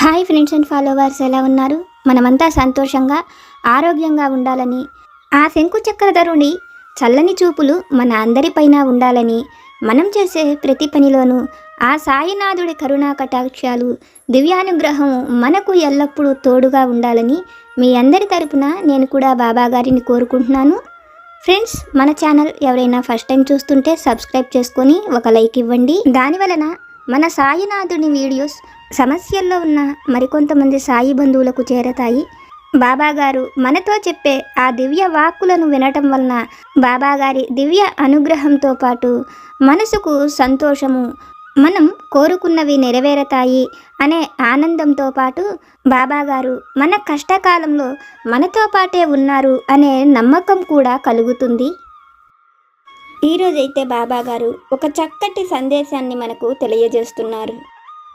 Hi friends and followers, ఎలా ఉన్నారు? మనమంతా సంతోషంగా ఆరోగ్యంగా ఉండాలని, ఆ శంకు చక్రధరుని చల్లని చూపులు మన అందరిపైన ఉండాలని, మనం చేసే ప్రతి పనిలోనూ ఆ సాయినాథుడి కరుణా కటాక్షాలు, దివ్యానుగ్రహం మనకు ఎల్లప్పుడూ తోడుగా ఉండాలని మీ అందరి తరపున నేను కూడా బాబా గారిని కోరుకుంటున్నాను. ఫ్రెండ్స్, మన ఛానల్ ఎవరైనా ఫస్ట్ టైం చూస్తుంటే సబ్స్క్రైబ్ చేసుకొని ఒక లైక్ ఇవ్వండి. దానివలన మన సాయినాథుని వీడియోస్ సమస్యల్లో ఉన్న మరికొంతమంది సాయి బంధువులకు చేరతాయి. బాబాగారు మనతో చెప్పే ఆ దివ్య వాక్కులను వినటం వలన బాబాగారి దివ్య అనుగ్రహంతో పాటు మనసుకు సంతోషము, మనం కోరుకున్నవి నెరవేరతాయి అనే ఆనందంతో పాటు బాబాగారు మన కష్టకాలంలో మనతో పాటే ఉన్నారు అనే నమ్మకం కూడా కలుగుతుంది. ఈరోజైతే బాబాగారు ఒక చక్కటి సందేశాన్ని మనకు తెలియజేస్తున్నారు.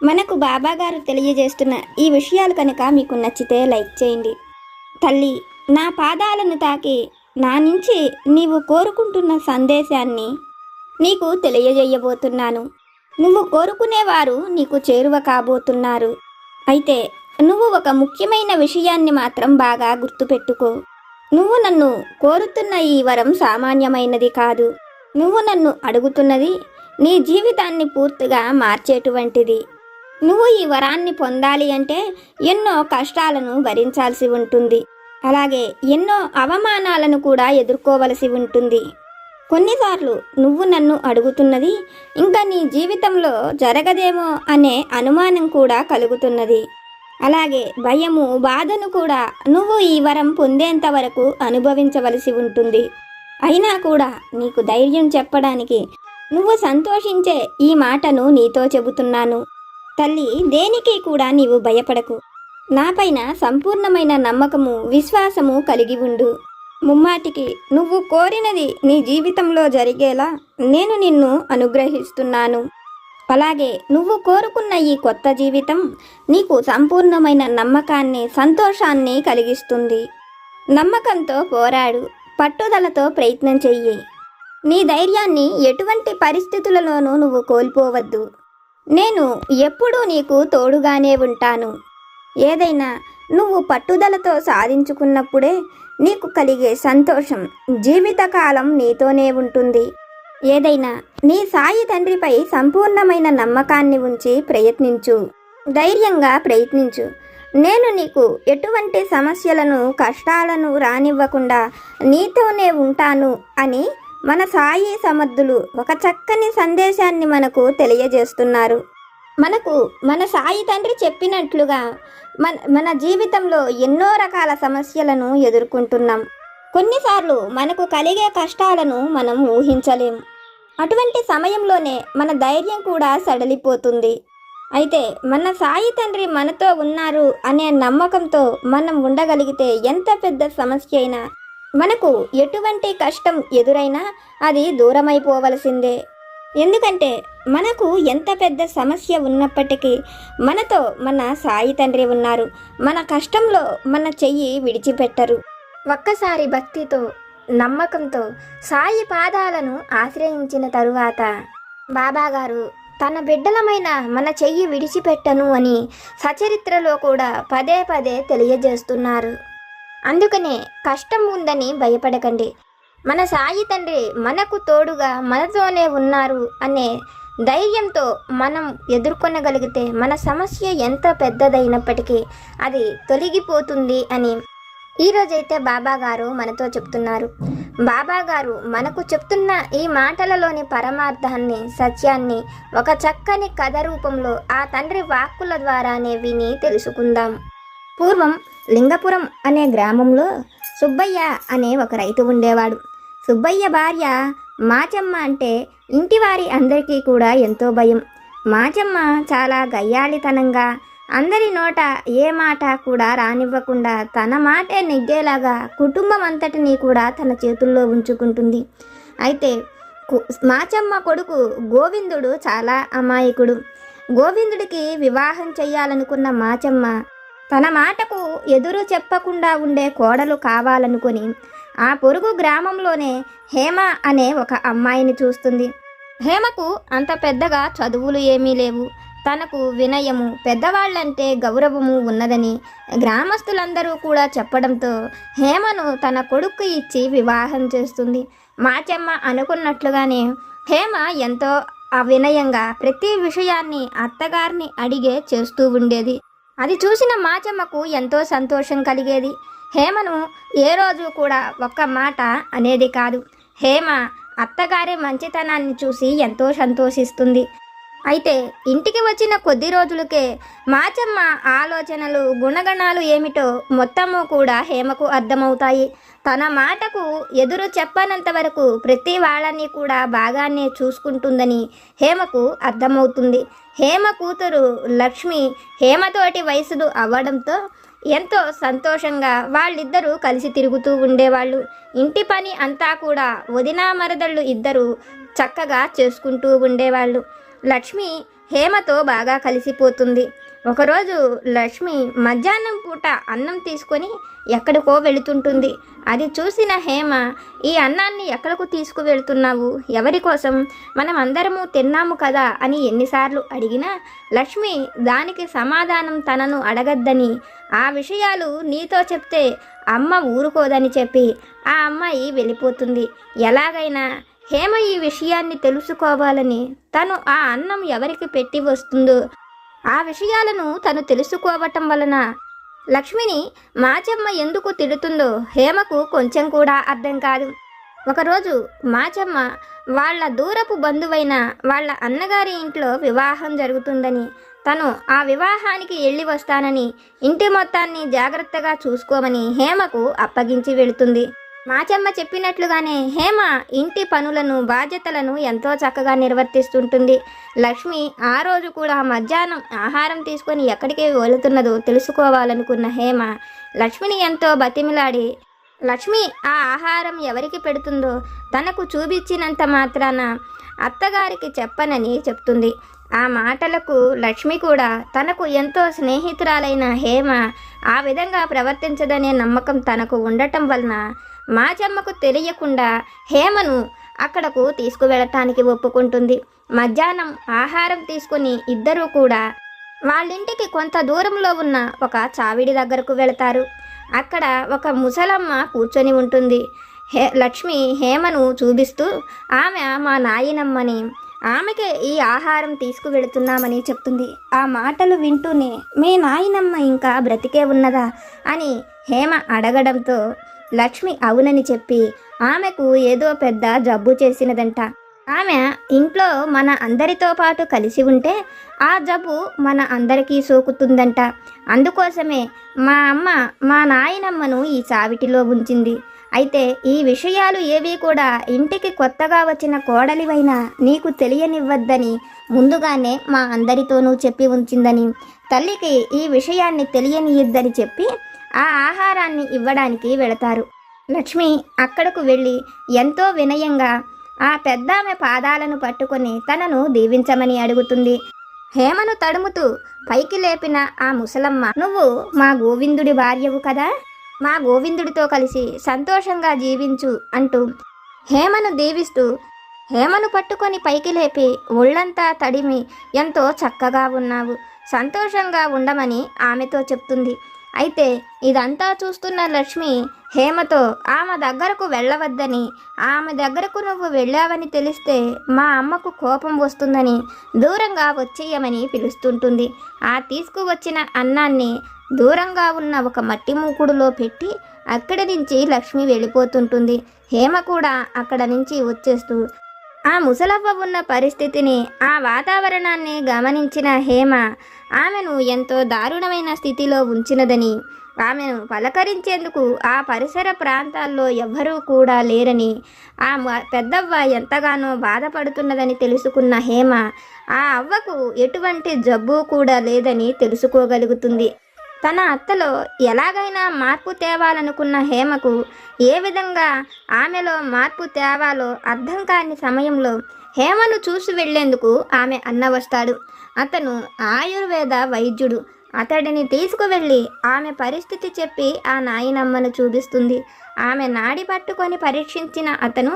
మనకు బాబాగారు తెలియజేస్తున్న ఈ విషయాలు కనుక మీకు నచ్చితే లైక్ చేయండి. తల్లి, నా పాదాలను తాకి నా నుంచి నీవు కోరుకుంటున్న సందేశాన్ని నీకు తెలియజేయబోతున్నాను. నువ్వు కోరుకునేవారు నీకు చేరువ కాబోతున్నారు. అయితే నువ్వు ఒక ముఖ్యమైన విషయాన్ని మాత్రం బాగా గుర్తుపెట్టుకో. నువ్వు నన్ను కోరుతున్న ఈ వరం సామాన్యమైనది కాదు. నువ్వు నన్ను అడుగుతున్నది నీ జీవితాన్ని పూర్తిగా మార్చేటువంటిది. నువ్వు ఈ వరాన్ని పొందాలి అంటే ఎన్నో కష్టాలను భరించాల్సి ఉంటుంది. అలాగే ఎన్నో అవమానాలను కూడా ఎదుర్కోవలసి ఉంటుంది. కొన్నిసార్లు నువ్వు నన్ను అడుగుతున్నది ఇంకా నీ జీవితంలో జరగదేమో అనే అనుమానం కూడా కలుగుతున్నది. అలాగే భయము, బాధను కూడా నువ్వు ఈ వరం పొందేంత వరకు అనుభవించవలసి ఉంటుంది. అయినా కూడా నీకు ధైర్యం చెప్పడానికి, నువ్వు సంతోషించే ఈ మాటను నీతో చెబుతున్నాను. తల్లి, దేనికి కూడా నీవు భయపడకు. నాపైన సంపూర్ణమైన నమ్మకము, విశ్వాసము కలిగి ఉండు. ముమ్మాటికి నువ్వు కోరినది నీ జీవితంలో జరిగేలా నేను నిన్ను అనుగ్రహిస్తున్నాను. అలాగే నువ్వు కోరుకున్న ఈ కొత్త జీవితం నీకు సంపూర్ణమైన నమ్మకాన్ని, సంతోషాన్ని కలిగిస్తుంది. నమ్మకంతో పోరాడు, పట్టుదలతో ప్రయత్నం చెయ్యి. నీ ధైర్యాన్ని ఎటువంటి పరిస్థితులలోనూ నువ్వు కోల్పోవద్దు. నేను ఎప్పుడూ నీకు తోడుగానే ఉంటాను. ఏదైనా నువ్వు పట్టుదలతో సాధించుకున్నప్పుడే నీకు కలిగే సంతోషం జీవితకాలం నీతోనే ఉంటుంది. ఏదైనా నీ సాయి తండ్రిపై సంపూర్ణమైన నమ్మకాన్ని ఉంచి ప్రయత్నించు. ధైర్యంగా ప్రయత్నించు. నేను నీకు ఎటువంటి సమస్యలను, కష్టాలను రానివ్వకుండా నీతోనే ఉంటాను అని మన సాయి సమర్థులు ఒక చక్కని సందేశాన్ని మనకు తెలియజేస్తున్నారు. మనకు మన సాయి తండ్రి చెప్పినట్లుగా మన జీవితంలో ఎన్నో రకాల సమస్యలను ఎదుర్కొంటున్నాం. కొన్నిసార్లు మనకు కలిగే కష్టాలను మనం ఊహించలేము. అటువంటి సమయంలోనే మన ధైర్యం కూడా సడలిపోతుంది. అయితే మన సాయి తండ్రి మనతో ఉన్నారు అనే నమ్మకంతో మనం ఉండగలిగితే ఎంత పెద్ద సమస్య అయినా, మనకు ఎటువంటి కష్టం ఎదురైనా అది దూరమైపోవలసిందే. ఎందుకంటే మనకు ఎంత పెద్ద సమస్య ఉన్నప్పటికీ మనతో మన సాయి తండ్రి ఉన్నారు. మన కష్టంలో మన చెయ్యి విడిచిపెట్టరు. ఒక్కసారి భక్తితో, నమ్మకంతో సాయి పాదాలను ఆశ్రయించిన తరువాత బాబాగారు తన బిడ్డలమైన మన చెయ్యి విడిచిపెట్టను అని సచరిత్రలో కూడా పదే పదే తెలియజేస్తున్నారు. అందుకనే కష్టం ఉందని భయపడకండి. మన సాయి తండ్రి మనకు తోడుగా మనతోనే ఉన్నారు అనే ధైర్యంతో మనం ఎదుర్కొనగలిగితే మన సమస్య ఎంత పెద్దదైనప్పటికీ అది తొలగిపోతుంది అని ఈరోజైతే బాబాగారు మనతో చెప్తున్నారు. బాబాగారు మనకు చెప్తున్న ఈ మాటలలోని పరమార్థాన్ని, సత్యాన్ని ఒక చక్కని కథ రూపంలో ఆ తండ్రి వాక్కుల ద్వారానే విని తెలుసుకుందాం. పూర్వం లింగపురం అనే గ్రామంలో సుబ్బయ్య అనే ఒక రైతు ఉండేవాడు. సుబ్బయ్య భార్య మాచమ్మ అంటే ఇంటివారి అందరికీ కూడా ఎంతో భయం. మాచమ్మ చాలా గయ్యాళితనంగా, అందరి నోట ఏ మాట కూడా రానివ్వకుండా తన మాటే నెగ్గేలాగా కుటుంబం అంతటినీ కూడా తన చేతుల్లో ఉంచుకుంటుంది. అయితే మాచమ్మ కొడుకు గోవిందుడు చాలా అమాయకుడు. గోవిందుడికి వివాహం చెయ్యాలనుకున్న మాచమ్మ తన మాటకు ఎదురు చెప్పకుండా ఉండే కోడలు కావాలనుకొని ఆ పొరుగు గ్రామంలోనే హేమ అనే ఒక అమ్మాయిని చూస్తుంది. హేమకు అంత పెద్దగా చదువులు ఏమీ లేవు. తనకు వినయము, పెద్దవాళ్ళంటే గౌరవము ఉన్నదని గ్రామస్తులందరూ కూడా చెప్పడంతో హేమను తన కొడుకు ఇచ్చి వివాహం చేస్తుంది. మాచమ్మ అనుకున్నట్లుగానే హేమ ఎంతో వినయంగా ప్రతి విషయాన్ని అత్తగారిని అడిగే చేస్తూ ఉండేది. అది చూసిన మాచమ్మకు ఎంతో సంతోషం కలిగేది. హేమను ఏ రోజు కూడా ఒక్క మాట అనేది కాదు. హేమ అత్తగారి మంచితనాన్ని చూసి ఎంతో సంతోషిస్తుంది. అయితే ఇంటికి వచ్చిన కొద్ది రోజులకే మాచమ్మ ఆలోచనలు, గుణగణాలు ఏమిటో మొత్తము కూడా హేమకు అర్థమవుతాయి. తన మాటకు ఎదురు చెప్పనంత వరకు ప్రతి వాళ్ళని కూడా బాగానే చూసుకుంటుందని హేమకు అర్థమవుతుంది. హేమ కూతురు లక్ష్మి హేమతోటి వయసులు అవ్వడంతో ఎంతో సంతోషంగా వాళ్ళిద్దరూ కలిసి తిరుగుతూ ఉండేవాళ్ళు. ఇంటి పని అంతా కూడా వదినా మరదళ్ళు ఇద్దరు చక్కగా చేసుకుంటూ ఉండేవాళ్ళు. లక్ష్మి హేమతో బాగా కలిసిపోతుంది. ఒకరోజు లక్ష్మి మధ్యాహ్నం పూట అన్నం తీసుకొని ఎక్కడికో వెళుతుంటుంది. అది చూసిన హేమ, ఈ అన్నాన్ని ఎక్కడకు తీసుకువెళ్తున్నావు? ఎవరి కోసం? మనం అందరము తిన్నాము కదా అని ఎన్నిసార్లు అడిగినా లక్ష్మి దానికి సమాధానం తనను అడగద్దని, ఆ విషయాలు నీతో చెప్తే అమ్మ ఊరుకోదని చెప్పి ఆ అమ్మాయి వెళ్ళిపోతుంది. ఎలాగైనా హేమ ఈ విషయాన్ని తెలుసుకోవాలని తను ఆ అన్నం ఎవరికి పెట్టి వస్తుందో ఆ విషయాలను తను తెలుసుకోవటం వలన లక్ష్మిని మాచమ్మ ఎందుకు తిడుతుందో హేమకు కొంచెం కూడా అర్థం కాదు. ఒకరోజు మాచమ్మ వాళ్ళ దూరపు బంధువైన వాళ్ళ అన్నగారి ఇంట్లో వివాహం జరుగుతుందని, తను ఆ వివాహానికి వెళ్ళి వస్తానని, ఇంటి మొత్తాన్ని జాగ్రత్తగా చూసుకోమని హేమకు అప్పగించి వెళుతుంది. మాచమ్మ చెప్పినట్లుగానే హేమ ఇంటి పనులను, బాధ్యతలను ఎంతో చక్కగా నిర్వర్తిస్తుంటుంది. లక్ష్మి ఆ రోజు కూడా మధ్యాహ్నం ఆహారం తీసుకొని ఎక్కడికి వెళుతున్నదో తెలుసుకోవాలనుకున్న హేమ లక్ష్మిని ఎంతో బతిమిలాడి, లక్ష్మి ఆ ఆహారం ఎవరికి పెడుతుందో తనకు చూపించినంత మాత్రాన అత్తగారికి చెప్పనని చెప్తుంది. ఆ మాటలకు లక్ష్మి కూడా తనకు ఎంతో స్నేహితురాలైన హేమ ఆ విధంగా ప్రవర్తించదనే నమ్మకం తనకు ఉండటం వలన మాచమ్మకు తెలియకుండా హేమను అక్కడకు తీసుకువెళ్ళటానికి ఒప్పుకుంటుంది. మధ్యాహ్నం ఆహారం తీసుకుని ఇద్దరూ కూడా వాళ్ళింటికి కొంత దూరంలో ఉన్న ఒక చావిడి దగ్గరకు వెళతారు. అక్కడ ఒక ముసలమ్మ కూర్చొని ఉంటుంది. లక్ష్మి హేమను చూపిస్తూ ఆమె మా నాయనమ్మని, ఆమెకే ఈ ఆహారం తీసుకువెళుతున్నామని చెప్తుంది. ఆ మాటలు వింటూనే మీ నాయనమ్మ ఇంకా బ్రతికే ఉన్నదా అని హేమ అడగడంతో లక్ష్మి అవునని చెప్పి ఆమెకు ఏదో పెద్ద జబ్బు చేసినదంట. ఆమె ఇంట్లో మన అందరితో పాటు కలిసి ఉంటే ఆ జబ్బు మన అందరికీ సోకుతుందంట. అందుకోసమే మా అమ్మ మా నాయనమ్మను ఈ చావిటిలో ఉంచింది. అయితే ఈ విషయాలు ఏవీ కూడా ఇంటికి కొత్తగా వచ్చిన కోడలివైనా నీకు తెలియనివ్వద్దని ముందుగానే మా అందరితోనూ చెప్పి ఉంచిందని, తల్లికి ఈ విషయాన్ని తెలియనియద్దని చెప్పి ఆ ఆహారాన్ని ఇవ్వడానికి వెళతారు. లక్ష్మి అక్కడకు వెళ్ళి ఎంతో వినయంగా ఆ పెద్దామె పాదాలను పట్టుకొని తనను దీవించమని అడుగుతుంది. హేమను తడుముతూ పైకి లేపిన ఆ ముసలమ్మ, నువ్వు మా గోవిందుడి భార్యవు కదా, మా గోవిందుడితో కలిసి సంతోషంగా జీవించు అంటూ హేమను దీవిస్తూ హేమను పట్టుకొని పైకి లేపి ఒళ్ళంతా తడిమి ఎంతో చక్కగా ఉన్నావు, సంతోషంగా ఉండమని ఆమెతో చెప్తుంది. అయితే ఇదంతా చూస్తున్న లక్ష్మి హేమతో ఆమె దగ్గరకు వెళ్ళవద్దని, ఆమె దగ్గరకు నువ్వు వెళ్ళావని తెలిస్తే మా అమ్మకు కోపం వస్తుందని దూరంగా వచ్చేయమని పిలుస్తుంటుంది. ఆ తీసుకువచ్చిన అన్నాన్ని దూరంగా ఉన్న ఒక మట్టి మూకుడులో పెట్టి అక్కడి నుంచి లక్ష్మి వెళ్ళిపోతుంటుంది. హేమ కూడా అక్కడ నుంచి వచ్చేస్తూ ఆ ముసలవ్వ ఉన్న పరిస్థితిని, ఆ వాతావరణాన్ని గమనించిన హేమ ఆమెను ఎంతో దారుణమైన స్థితిలో ఉంచినదని, ఆమెను పలకరించేందుకు ఆ పరిసర ప్రాంతాల్లో ఎవ్వరూ కూడా లేరని, ఆ పెద్దవ్వ ఎంతగానో బాధపడుతున్నదని తెలుసుకున్న హేమ ఆ అవ్వకు ఎటువంటి జబ్బు కూడా లేదని తెలుసుకోగలుగుతుంది. తన అత్తలో ఎలాగైనా మార్పు తేవాలనుకున్న హేమకు ఏ విధంగా ఆమెలో మార్పు తేవాలో అర్థం కాని సమయంలో హేమను చూసి వెళ్లేందుకు ఆమె అన్న వస్తాడు. అతను ఆయుర్వేద వైద్యుడు. అతడిని తీసుకువెళ్ళి ఆమె పరిస్థితి చెప్పి ఆ నాయనమ్మను చూపిస్తుంది. ఆమె నాడి పట్టుకొని పరీక్షించిన అతను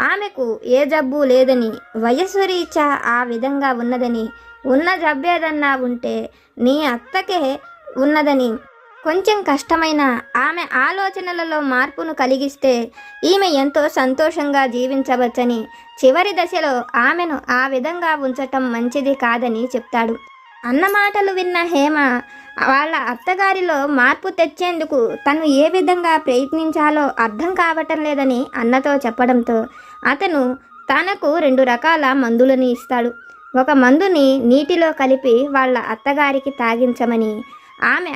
ఆమెకు ఏ జబ్బు లేదని, వయస్సు రీత్యా ఆ విధంగా ఉన్నదని, ఉన్న జబ్బేదన్నా ఉంటే నీ అత్తకే ఉన్నదని కొంచెం కష్టమైన ఆమె ఆలోచనలలో మార్పును కలిగిస్తే ఈమె ఎంతో సంతోషంగా జీవించవచ్చని చివరి దశలో ఆమెను ఆ విధంగా ఉంచటం మంచిది కాదని చెప్తాడు. అన్న మాటలు విన్న హేమ వాళ్ళ అత్తగారిలో మార్పు తెచ్చేందుకు తను ఏ విధంగా ప్రయత్నించాలో అర్థం కావటం లేదని అన్నతో చెప్పడంతో అతను తనకు 2 రకాల మందులను ఇస్తాడు. ఒక మందుని నీటిలో కలిపి వాళ్ళ అత్తగారికి తాగించమని, ఆమె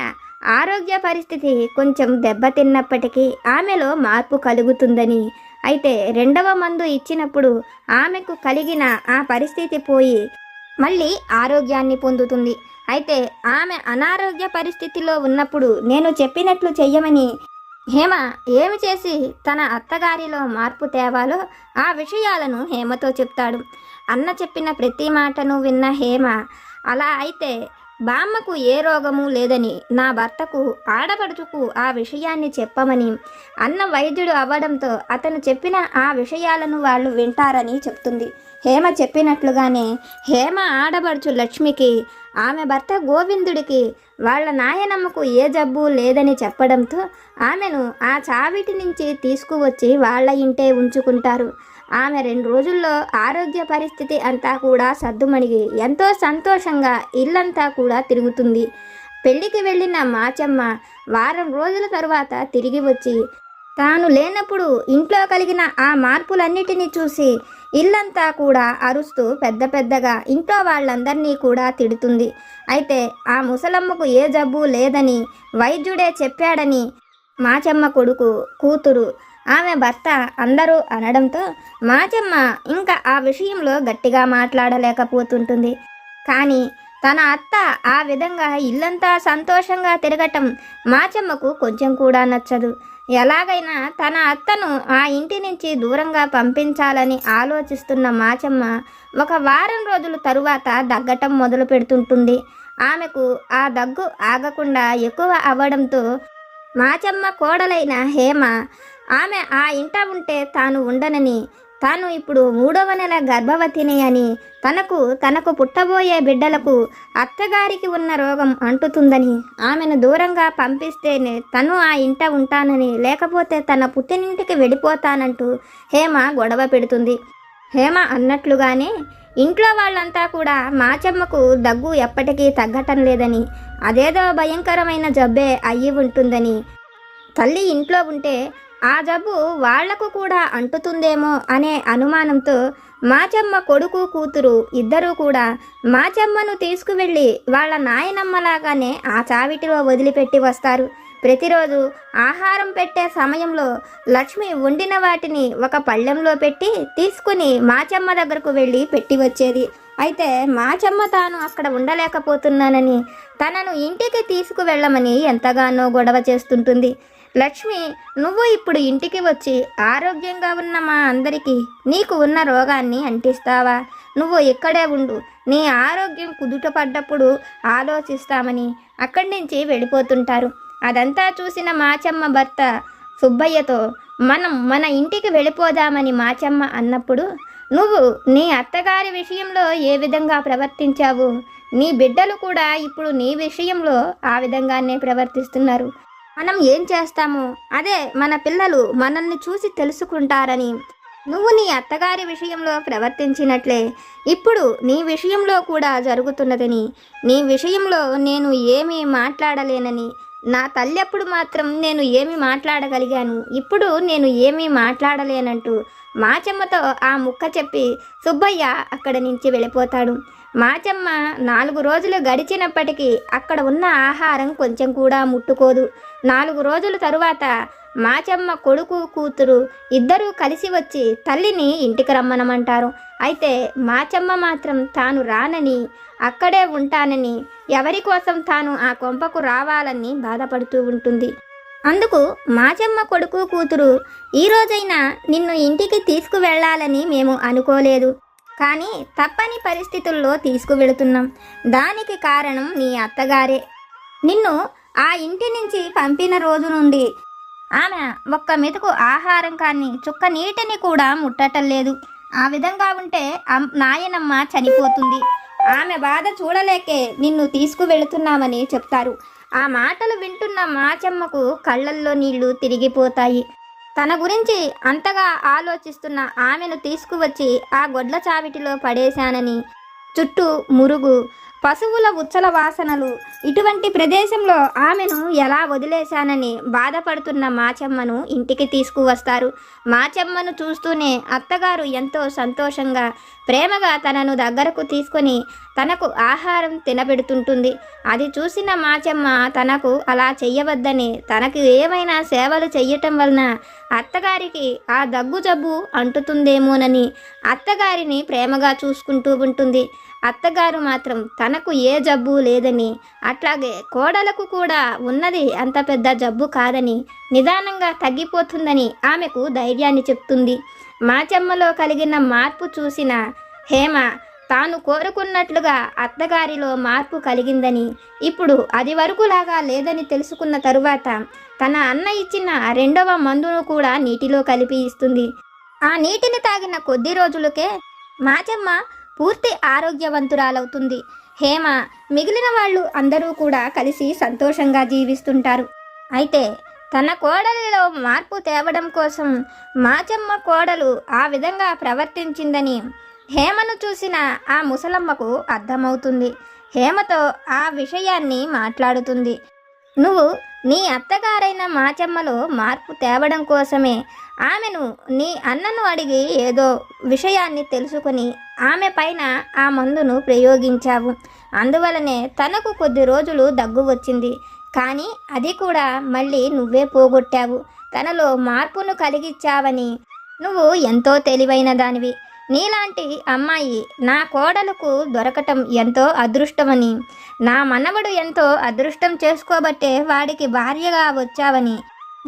ఆరోగ్య పరిస్థితి కొంచెం దెబ్బతిన్నప్పటికీ ఆమెలో మార్పు కలుగుతుందని, అయితే 2వ మందు ఇచ్చినప్పుడు ఆమెకు కలిగిన ఆ పరిస్థితి పోయి మళ్ళీ ఆరోగ్యాన్ని పొందుతుంది. అయితే ఆమె అనారోగ్య పరిస్థితిలో ఉన్నప్పుడు నేను చెప్పినట్లు చెయ్యమని హేమ ఏమి చేసి తన అత్తగారిలో మార్పు తేవాలో ఆ విషయాలను హేమతో చెప్తాడు. అన్న చెప్పిన ప్రతి మాటను విన్న హేమ, అలా అయితే బామ్మకు ఏ రోగము లేదని నా భర్తకు ఆడపడుచుకు ఆ విషయాన్ని చెప్పమని, అన్న వైద్యుడు అవ్వడంతో అతను చెప్పిన ఆ విషయాలను వాళ్ళు వింటారని చెప్తుంది. హేమ చెప్పినట్లుగానే హేమ ఆడపడుచు లక్ష్మికి ఆమె భర్త గోవిందుడికి వాళ్ళ నాయనమ్మకు ఏ జబ్బు లేదని చెప్పడంతో ఆమెను ఆ చావిటి నుంచి తీసుకువచ్చి వాళ్ళ ఇంటే ఉంచుకుంటారు. ఆమె 2 రోజుల్లో ఆరోగ్య పరిస్థితి అంతా కూడా సద్దుమణిగి ఎంతో సంతోషంగా ఇల్లంతా కూడా తిరుగుతుంది. పెళ్లికి వెళ్ళిన మాచమ్మ వారం రోజుల తరువాత తిరిగి వచ్చి తాను లేనప్పుడు ఇంట్లో కలిగిన ఆ మార్పులన్నిటినీ చూసి ఇల్లంతా కూడా అరుస్తూ పెద్ద పెద్దగా ఇంట్లో వాళ్ళందరినీ కూడా తిడుతుంది. అయితే ఆ ముసలమ్మకు ఏ జబ్బు లేదని వైద్యుడే చెప్పాడని మాచమ్మ కొడుకు, కూతురు, ఆమె భర్త అందరూ అనడంతో మాచమ్మ ఇంకా ఆ విషయంలో గట్టిగా మాట్లాడలేకపోతుంటుంది. కానీ తన అత్త ఆ విధంగా ఇల్లంతా సంతోషంగా తిరగటం మాచమ్మకు కొంచెం కూడా నచ్చదు. ఎలాగైనా తన అత్తను ఆ ఇంటి నుంచి దూరంగా పంపించాలని ఆలోచిస్తున్న మాచమ్మ ఒక వారం రోజుల తరువాత దగ్గటం మొదలు పెడుతుంటుంది. ఆమెకు ఆ దగ్గు ఆగకుండా ఎక్కువ అవ్వడంతో మాచమ్మ కోడలైన హేమ ఆమె ఆ ఇంట ఉంటే తాను ఉండనని, తాను ఇప్పుడు 3వ నెల గర్భవతిని అని, తనకు పుట్టబోయే బిడ్డలకు అత్తగారికి ఉన్న రోగం అంటుతుందని, ఆమెను దూరంగా పంపిస్తేనే తను ఆ ఇంట ఉంటానని, లేకపోతే తన పుట్టినింటికి వెళ్ళిపోతానంటూ హేమ గొడవ పెడుతుంది. హేమ అన్నట్లుగానే ఇంట్లో వాళ్ళంతా కూడా మాచమ్మకు దగ్గు ఎప్పటికీ తగ్గటం లేదని, అదేదో భయంకరమైన జబ్బే అయ్యి ఉంటుందని, తల్లి ఇంట్లో ఉంటే ఆ జబ్బు వాళ్లకు కూడా అంటుతుందేమో అనే అనుమానంతో మాచమ్మ కొడుకు, కూతురు ఇద్దరూ కూడా మాచమ్మను తీసుకువెళ్ళి వాళ్ళ నాయనమ్మలాగానే ఆ చావిటిలో వదిలిపెట్టి వస్తారు. ప్రతిరోజు ఆహారం పెట్టే సమయంలో లక్ష్మి వండిన వాటిని ఒక పళ్ళెంలో పెట్టి తీసుకుని మాచమ్మ దగ్గరకు వెళ్ళి పెట్టి వచ్చేది. అయితే మాచమ్మ తాను అక్కడ ఉండలేకపోతున్నానని తనను ఇంటికి తీసుకువెళ్ళమని ఎంతగానో గొడవ చేస్తుంటుంది. లక్ష్మి, నువ్వు ఇప్పుడు ఇంటికి వచ్చి ఆరోగ్యంగా ఉన్న మా అందరికీ నీకు ఉన్న రోగాన్ని అంటిస్తావా? నువ్వు ఇక్కడే ఉండు, నీ ఆరోగ్యం కుదుట పడ్డప్పుడు ఆలోచిస్తామని అక్కడి నుంచి వెళ్ళిపోతుంటారు. అదంతా చూసిన మాచమ్మ భర్త సుబ్బయ్యతో మనం మన ఇంటికి వెళ్ళిపోదామని మాచమ్మ అన్నప్పుడు, నువ్వు నీ అత్తగారి విషయంలో ఏ విధంగా ప్రవర్తించావు, నీ బిడ్డలు కూడా ఇప్పుడు నీ విషయంలో ఆ విధంగానే ప్రవర్తిస్తున్నారు. మనం ఏం చేస్తామో అదే మన పిల్లలు మనల్ని చూసి తెలుసుకుంటారని, నువ్వు నీ అత్తగారి విషయంలో ప్రవర్తించినట్లే ఇప్పుడు నీ విషయంలో కూడా జరుగుతున్నదని, నీ విషయంలో నేను ఏమీ మాట్లాడలేనని, నా తల్లి అప్పుడు మాత్రం నేను ఏమి మాట్లాడగలిగాను, ఇప్పుడు నేను ఏమీ మాట్లాడలేనంటూ మాచమ్మతో ఆ ముక్క చెప్పి సుబ్బయ్య అక్కడి నుంచి వెళ్ళిపోతాడు. మాచమ్మ 4 రోజులు గడిచినప్పటికీ అక్కడ ఉన్న ఆహారం కొంచెం కూడా ముట్టుకోదు. 4 రోజుల తరువాత మాచమ్మ కొడుకు, కూతురు ఇద్దరూ కలిసి వచ్చి తల్లిని ఇంటికి రమ్మనమంటారు. అయితే మాచమ్మ మాత్రం తాను రానని, అక్కడే ఉంటానని, ఎవరి కోసం తాను ఆ కొంపకు రావాలని బాధపడుతూ ఉంటుంది. అందుకు మాచమ్మ కొడుకు, కూతురు, ఈ రోజైనా నిన్ను ఇంటికి తీసుకువెళ్ళాలని మేము అనుకోలేదు, కానీ తప్పని పరిస్థితుల్లో తీసుకువెళుతున్నాం. దానికి కారణం నీ అత్తగారే. నిన్ను ఆ ఇంటి నుంచి పంపిన రోజు నుండి ఆమె ఒక్క మెతుకు ఆహారం కానీ చుక్క నీటిని కూడా ముట్టటం లేదు. ఆ విధంగా ఉంటే నాయనమ్మ చనిపోతుంది. ఆమె బాధ చూడలేకే నిన్ను తీసుకువెళుతున్నామని చెప్తారు. ఆ మాటలు వింటున్న మాచమ్మకు కళ్ళల్లో నీళ్లు తిరిగిపోతాయి. తన గురించి అంతగా ఆలోచిస్తున్న ఆమెను తీసుకువచ్చి ఆ గొడ్ల చావిటిలో పడేశానని, చుట్టూ మురుగు, పశువుల ఉచ్చల వాసనలు, ఇటువంటి ప్రదేశంలో ఆమెను ఎలా వదిలేశానని బాధపడుతున్న మాచమ్మను ఇంటికి తీసుకువస్తారు. మాచమ్మను చూస్తూనే అత్తగారు ఎంతో సంతోషంగా ప్రేమగా తనను దగ్గరకు తీసుకొని తనకు ఆహారం తినబెడుతుంటుంది. అది చూసిన మాచమ్మ తనకు అలా చెయ్యవద్దని, తనకు ఏమైనా సేవలు చెయ్యటం వలన అత్తగారికి ఆ దగ్గు జబ్బు అంటుతుందేమోనని అత్తగారిని ప్రేమగా చూసుకుంటూ ఉంటుంది. అత్తగారు మాత్రం తనకు ఏ జబ్బు లేదని, అట్లాగే కోడలకు కూడా ఉన్నది అంత పెద్ద జబ్బు కాదని, నిదానంగా తగ్గిపోతుందని ఆమెకు ధైర్యాన్ని చెప్తుంది. మాచమ్మలో కలిగిన మార్పు చూసిన హేమ తాను కోరుకున్నట్లుగా అత్తగారిలో మార్పు కలిగిందని, ఇప్పుడు అది వరకులాగా లేదని తెలుసుకున్న తరువాత తన అన్న ఇచ్చిన రెండవ మందును కూడా నీటిలో కలిపి ఇస్తుంది. ఆ నీటిని తాగిన కొద్ది రోజులకే మాచమ్మ పూర్తి ఆరోగ్యవంతురాలవుతుంది. హేమ మిగిలిన వాళ్ళు అందరూ కూడా కలిసి సంతోషంగా జీవిస్తుంటారు. అయితే తన కోడలిలో మార్పు తేవడం కోసం మాచమ్మ కోడలు ఆ విధంగా ప్రవర్తించిందని హేమను చూసిన ఆ ముసలమ్మకు అర్థమవుతుంది. హేమతో ఆ విషయాన్ని మాట్లాడుతుంది. నువ్వు నీ అత్తగారైన మాచమ్మలో మార్పు తేవడం కోసమే ఆమెను నీ అన్నను అడిగి ఏదో విషయాన్ని తెలుసుకొని ఆమె పైన ఆ మందును ప్రయోగించావు. అందువలనే తనకు కొద్ది రోజులు దగ్గు వచ్చింది. కానీ అది కూడా మళ్ళీ నువ్వే పోగొట్టావు. తనలో మార్పును కలిగించావని నువ్వు ఎంతో తెలివైన దానివి. నీలాంటి అమ్మాయి నా కోడలకు దొరకటం ఎంతో అదృష్టమని, నా మనవడు ఎంతో అదృష్టం చేసుకోబట్టే వాడికి భార్యగా వచ్చావని,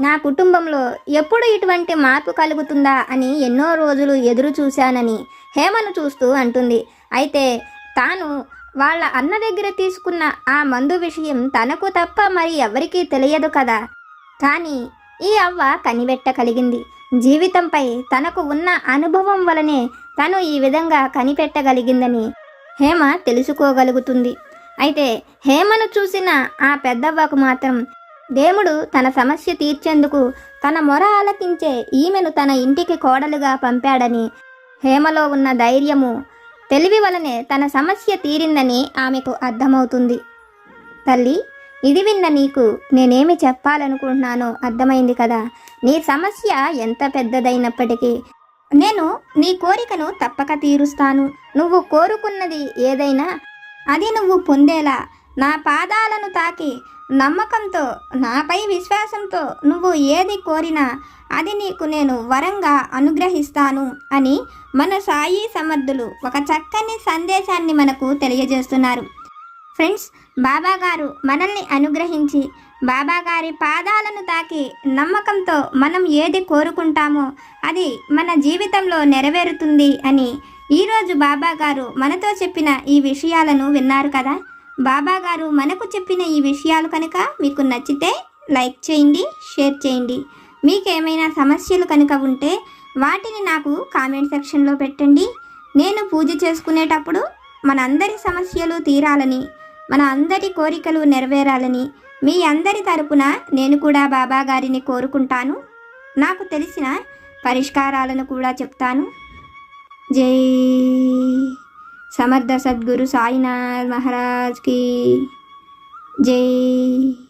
నా కుటుంబంలో ఎప్పుడు ఇటువంటి మార్పు కలుగుతుందా అని ఎన్నో రోజులు ఎదురు చూశానని హేమను చూస్తూ అంటుంది. అయితే తాను వాళ్ళ అన్న దగ్గర తీసుకున్న ఆ మందు విషయం తనకు తప్ప మరి ఎవరికీ తెలియదు కదా. కానీ ఈ అవ్వ కనిపెట్టగలిగింది. జీవితంపై తనకు ఉన్న అనుభవం వలనే తను ఈ విధంగా కనిపెట్టగలిగిందని హేమ తెలుసుకోగలుగుతుంది. అయితే హేమను చూసిన ఆ పెద్దవ్వకు మాత్రం దేవుడు తన సమస్య తీర్చేందుకు తన మొర ఆలకించే ఈమెను తన ఇంటికి కోడలుగా పంపాడని, హేమలో ఉన్న ధైర్యము, తెలివి వలనే తన సమస్య తీరిందని ఆమెకు అర్థమవుతుంది. తల్లి, ఇది విన్న నీకు నేనేమి చెప్పాలనుకుంటున్నానో అర్థమైంది కదా. నీ సమస్య ఎంత పెద్దదైనప్పటికీ నేను నీ కోరికను తప్పక తీరుస్తాను. నువ్వు కోరుకున్నది ఏదైనా అది నువ్వు పొందేలా నా పాదాలను తాకి నమ్మకంతో, నాపై విశ్వాసంతో నువ్వు ఏది కోరినా అది నీకు నేను వరంగా అనుగ్రహిస్తాను అని మన సాయి సమర్థులు ఒక చక్కని సందేశాన్ని మనకు తెలియజేస్తున్నారు. ఫ్రెండ్స్, బాబాగారు మనల్ని అనుగ్రహించి బాబాగారి పాదాలను తాకి నమ్మకంతో మనం ఏది కోరుకుంటామో అది మన జీవితంలో నెరవేరుతుంది అని ఈరోజు బాబాగారు మనతో చెప్పిన ఈ విషయాలను విన్నారు కదా. బాబాగారు మనకు చెప్పిన ఈ విషయాలు కనుక మీకు నచ్చితే లైక్ చేయండి, షేర్ చేయండి. మీకేమైనా సమస్యలు కనుక ఉంటే వాటిని నాకు కామెంట్ సెక్షన్లో పెట్టండి. నేను పూజ చేసుకునేటప్పుడు మనందరి సమస్యలు తీరాలని, మన అందరి కోరికలు నెరవేరాలని మీ అందరి తరపున నేను కూడా బాబాగారిని కోరుకుంటాను. నాకు తెలిసిన పరిష్కారాలను కూడా చెప్తాను. జై సమర్థ సద్గురు సాయినాథ్ మహారాజ్ की जय।